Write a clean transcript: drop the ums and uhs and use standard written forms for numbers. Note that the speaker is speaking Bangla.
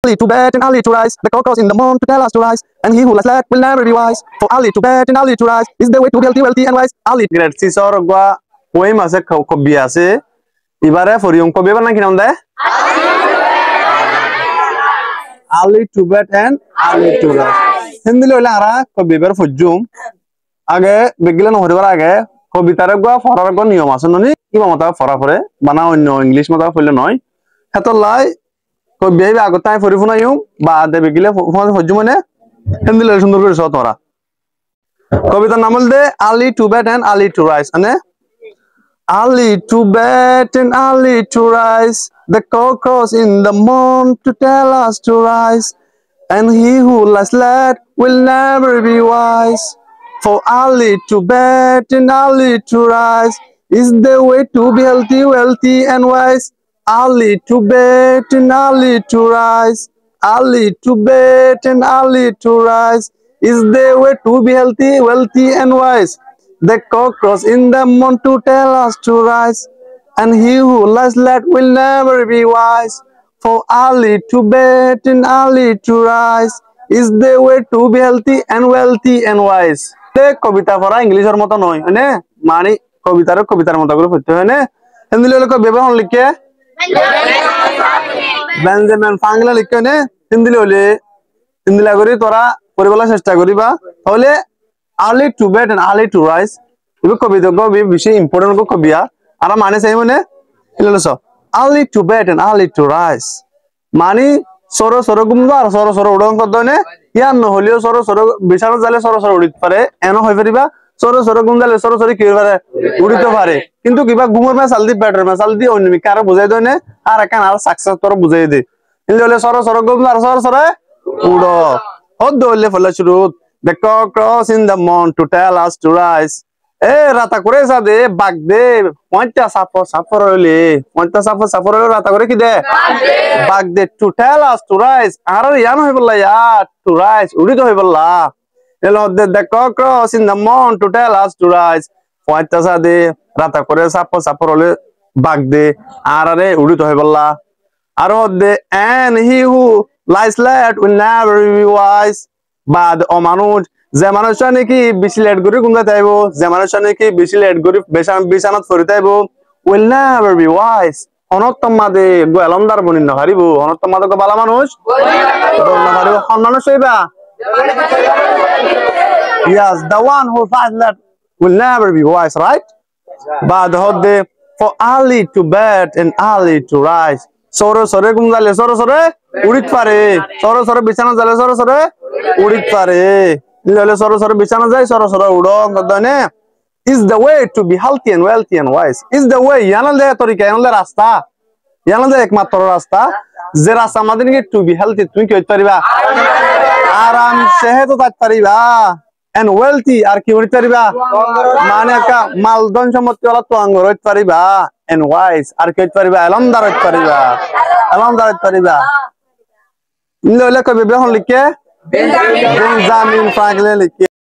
early to bed and early to rise. The cock crows in the morn to tell us to rise. And he who lies late will never be wise. For early to bed and early to rise is the way to be healthy, wealthy and wise. Early. Grade 6 or gua poem ase kobbi ase. Ibare forium kobbi ba na ki nam de? Early to bed and early to rise. Hindi lo la ara kobbi bar fujum. Age begilan horibar age kobitare gua forar go niyom ase noni iba mata fora pore bana onno English mata folle noy. Heto lai কই বেবি আগতাই ফরি ফুনাইও বা দেবে গিলে ফোন হজুমনে হিন্দিলে সুন্দর করে সত ওরা কবিতার নাম দে early to bed and early to rise মানে early to bed and early to rise the cock crows in the morn to tell us to rise and he who lies late will never be wise for early to bed and early to rise is the way to be healthy, wealthy and wise. Early to bed and early to rise. Early to bed and early to rise is the way to be healthy, wealthy and wise. The cock crows in the morn to tell us to rise, and he who lies late will never be wise. For early to bed and early to rise is the way to be healthy and wealthy and wise. The কবিতা পড়া ইংলিশের মতো নয় মানে মানে কবিতার মতো করে পড়তে হয় না হিন্দি লোক ব্যবহার লিখে বেঞ্জামিন ফ্রাঙ্কলিন লিখনে হিন্দি হলে হিন্দি লাগরি তোরা পড়িবলা চেষ্টা করিবা তাহলে early to bed and early to rise এই কবিতা কবি বেশি ইম্পর্টেন্ট কবিয়া আর মানে চাই মানে ইললছ early to bed and early to rise মানে সর সর গুমবা আর সর সর উড়ন কদনে ইয়ান নহলিও সর সর বিছানো জালে সর সর উড়িত পারে এনো হই পারিবা সর সর গুমজালে সর সর কি পারে উড়িতে পারে কিন্তু কিবা ঘুমর মে সালদি পেটের মে সালদি অন্যমি কারে বুঝাই দনে আর কান আর সাকসেস তোর বুঝাই দে ইললে সর সর গুমবা আর সর সর উড়ো হদলে ফলা শুরু the cock crows in the morn to tell us to rise এ রাতা করে সাদে বাগ দে পঞ্চা সাফর হইলে পঞ্চা সাফর হইলে রাতা করে কি দে বাগ দে to tell us to rise আর ইয়ান হই বললা ইয়া to rise উড়িত হই বললা এলো the cock crows in the morn to tell us to rise পঞ্চা সাদে রাতা করে সাফর হইলে বাগ দে আর আরে উড়িত হই বললা আর দে and he who lies late will never be wise বাদ অমানুষ যে মানুষ নাকি বেশি লেট করে ঘুমতে চাইবো যে মানুষ নাকি বেশি লেট করে বিছানাত পড়ে চাইবো will never be wise অনত্তম মাদে গোয়ালমদার বনি না হারিবো অনত্তম মাদে বালা মানুষ না হারিবো সম্মান সইবা yes the one who lies late will never be wise right বাদ হদে for early to bed and early to rise সরে সরে ঘুম জালে সরে সরে উড়িত পারে সরে সরে বিছানা জালে সরে সরে উড়িত পারে নিলে সরে সরে বিছানা যায় সরে সরে উড়ো গদনে is the way to be healthy and wealthy and wise is the way ইয়ানলে তরিকা ইয়ানলে রাস্তা ইয়ানলে একমাত্র রাস্তা যে রাস্তা আমাদের কি to be healthy তুমি কি হইতে পারিবা আরাম সেহত থাকতে পারিবা and wealthy আর কি হইতে পারিবা মানে একটা মালধন সম্পত্তি ওলা তো আঙ্গর হইতে পারিবা and wise আর কি হইতে পারিবা আলমদার হইতে পারিবা নিলে কবি বেহন লিখে বেঞ্জামিন ফ্রাঙ্কলিন লিখে